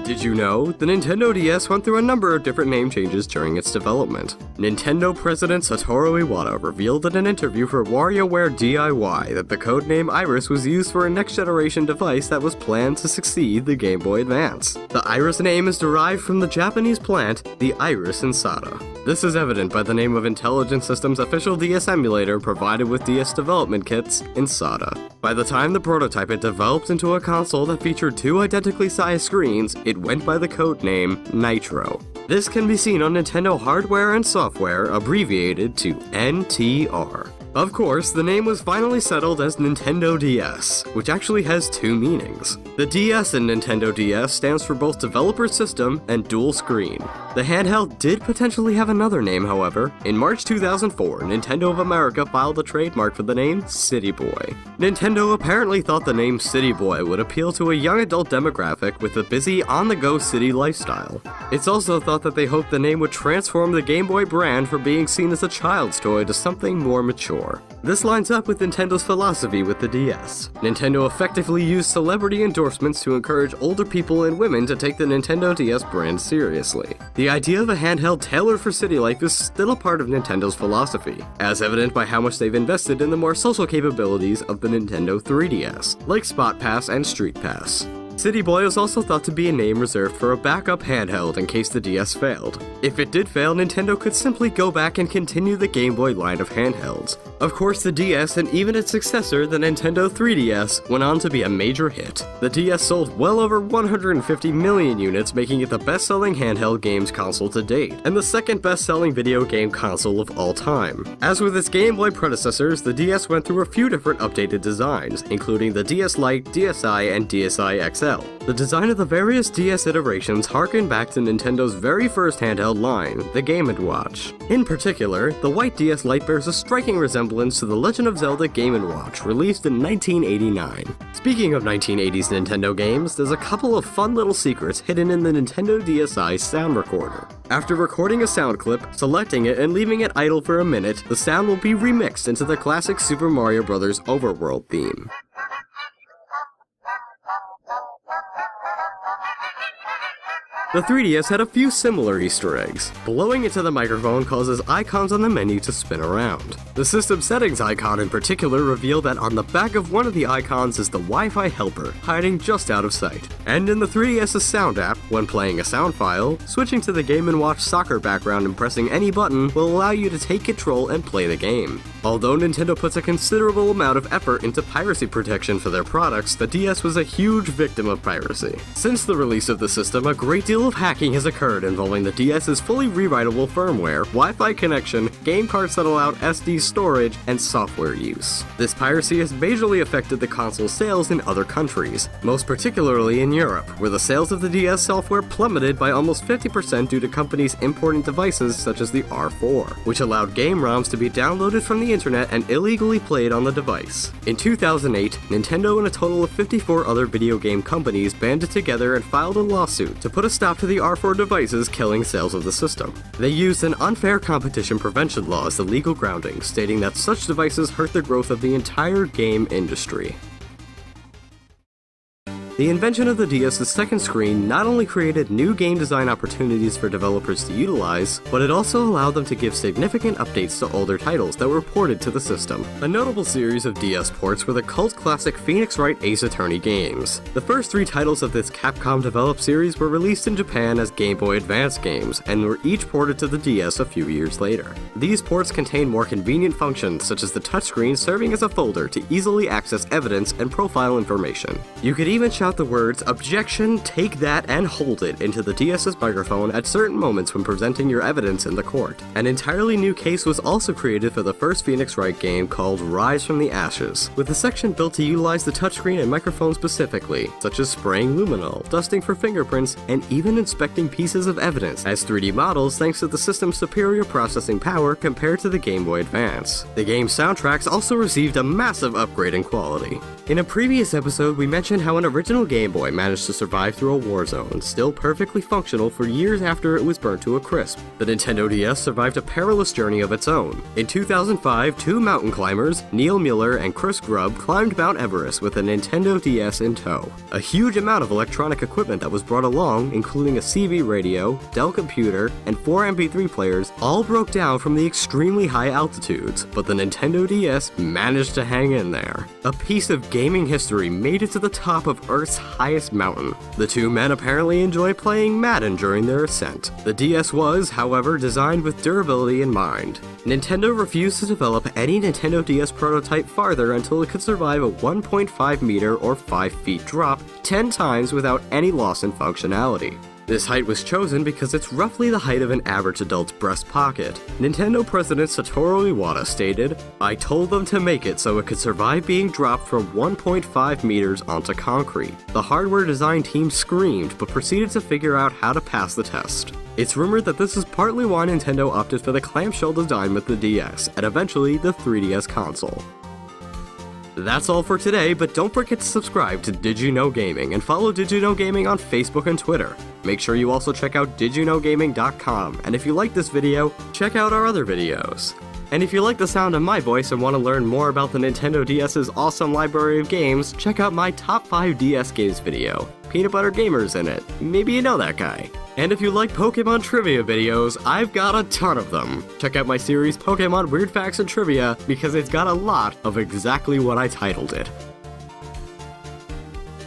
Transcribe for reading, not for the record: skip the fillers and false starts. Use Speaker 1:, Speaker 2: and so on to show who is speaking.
Speaker 1: Did you know? The Nintendo DS went through a number of different name changes during its development. Nintendo President Satoru Iwata revealed in an interview for WarioWare DIY that the codename Iris was used for a next-generation device that was planned to succeed the Game Boy Advance. The Iris name is derived from the Japanese plant, the Iris insata. This is evident by the name of Intelligent Systems' official DS emulator provided with DS development kits, Insata. By the time the prototype had developed into a console that featured two identically sized screens, it went by the codename Nitro. This can be seen on Nintendo hardware and software, abbreviated to NTR. Of course, the name was finally settled as Nintendo DS, which actually has two meanings. The DS in Nintendo DS stands for both Developer System and Dual Screen. The handheld did potentially have another name, however. In March 2004, Nintendo of America filed a trademark for the name City Boy. Nintendo apparently thought the name City Boy would appeal to a young adult demographic with a busy, on-the-go city lifestyle. It's also thought that they hoped the name would transform the Game Boy brand from being seen as a child's toy to something more mature. This lines up with Nintendo's philosophy with the DS. Nintendo effectively used celebrity endorsements to encourage older people and women to take the Nintendo DS brand seriously. The idea of a handheld tailored for city life is still a part of Nintendo's philosophy, as evident by how much they've invested in the more social capabilities of the Nintendo 3DS, like Spot Pass and Street Pass. City Boy was also thought to be a name reserved for a backup handheld in case the DS failed. If it did fail, Nintendo could simply go back and continue the Game Boy line of handhelds. Of course, the DS and even its successor, the Nintendo 3DS, went on to be a major hit. The DS sold well over 150 million units, making it the best-selling handheld games console to date, and the second best-selling video game console of all time. As with its Game Boy predecessors, the DS went through a few different updated designs, including the DS Lite, DSi, and DSi XL. The design of the various DS iterations harken back to Nintendo's very first handheld line, the Game & Watch. In particular, the white DS Lite bears a striking resemblance to the Legend of Zelda Game & Watch, released in 1989. Speaking of 1980s Nintendo games, there's a couple of fun little secrets hidden in the Nintendo DSi sound recorder. After recording a sound clip, selecting it, and leaving it idle for a minute, the sound will be remixed into the classic Super Mario Bros. Overworld theme. The 3DS had a few similar Easter eggs. Blowing into the microphone causes icons on the menu to spin around. The system settings icon in particular revealed that on the back of one of the icons is the Wi-Fi helper, hiding just out of sight. And in the 3DS's sound app, when playing a sound file, switching to the Game & Watch soccer background and pressing any button will allow you to take control and play the game. Although Nintendo puts a considerable amount of effort into piracy protection for their products, the DS was a huge victim of piracy. Since the release of the system, a great deal of hacking has occurred involving the DS's fully rewritable firmware, Wi-Fi connection, game cards that allow SD storage, and software use. This piracy has majorly affected the console's sales in other countries, most particularly in Europe, where the sales of the DS software plummeted by almost 50% due to companies importing devices such as the R4, which allowed game ROMs to be downloaded from the internet and illegally played on the device. In 2008, Nintendo and a total of 54 other video game companies banded together and filed a lawsuit to put a stop to the R4 devices killing sales of the system. They used an unfair competition prevention law as the legal grounding, stating that such devices hurt the growth of the entire game industry. The invention of the DS's second screen not only created new game design opportunities for developers to utilize, but it also allowed them to give significant updates to older titles that were ported to the system. A notable series of DS ports were the cult classic Phoenix Wright Ace Attorney games. The first three titles of this Capcom-developed series were released in Japan as Game Boy Advance games, and were each ported to the DS a few years later. These ports contain more convenient functions, such as the touchscreen serving as a folder to easily access evidence and profile information. You could even shout the words "Objection, take that, and hold it" into the DS's microphone at certain moments when presenting your evidence in the court. An entirely new case was also created for the first Phoenix Wright game called Rise from the Ashes, with a section built to utilize the touchscreen and microphone specifically, such as spraying luminol, dusting for fingerprints, and even inspecting pieces of evidence as 3D models thanks to the system's superior processing power compared to the Game Boy Advance. The game's soundtracks also received a massive upgrade in quality. In a previous episode, we mentioned how an original original Game Boy managed to survive through a war zone, still perfectly functional for years after it was burnt to a crisp. The Nintendo DS survived a perilous journey of its own. In 2005, two mountain climbers, Neil Mueller and Chris Grubb, climbed Mount Everest with a Nintendo DS in tow. A huge amount of electronic equipment that was brought along, including a CB radio, Dell computer, and 4 MP3 players, all broke down from the extremely high altitudes, but the Nintendo DS managed to hang in there. A piece of gaming history made it to the top of Earth's highest mountain. The two men apparently enjoy playing Madden during their ascent. The DS was, however, designed with durability in mind. Nintendo refused to develop any Nintendo DS prototype farther until it could survive a 1.5 meter or 5 feet drop 10 times without any loss in functionality. This height was chosen because it's roughly the height of an average adult's breast pocket. Nintendo President Satoru Iwata stated, "I told them to make it so it could survive being dropped from 1.5 meters onto concrete." The hardware design team screamed, but proceeded to figure out how to pass the test. It's rumored that this is partly why Nintendo opted for the clamshell design with the DS, and eventually the 3DS console. That's all for today, but don't forget to subscribe to Did You Know Gaming and follow Did You Know Gaming on Facebook and Twitter. Make sure you also check out didyouknowgaming.com, and if you like this video, check out our other videos. And if you like the sound of my voice and want to learn more about the Nintendo DS's awesome library of games, check out my top 5 DS games video. Peanut Butter Gamer's in it. Maybe you know that guy. And if you like Pokemon trivia videos, I've got a ton of them. Check out my series Pokemon Weird Facts and Trivia because it's got a lot of exactly what I titled it.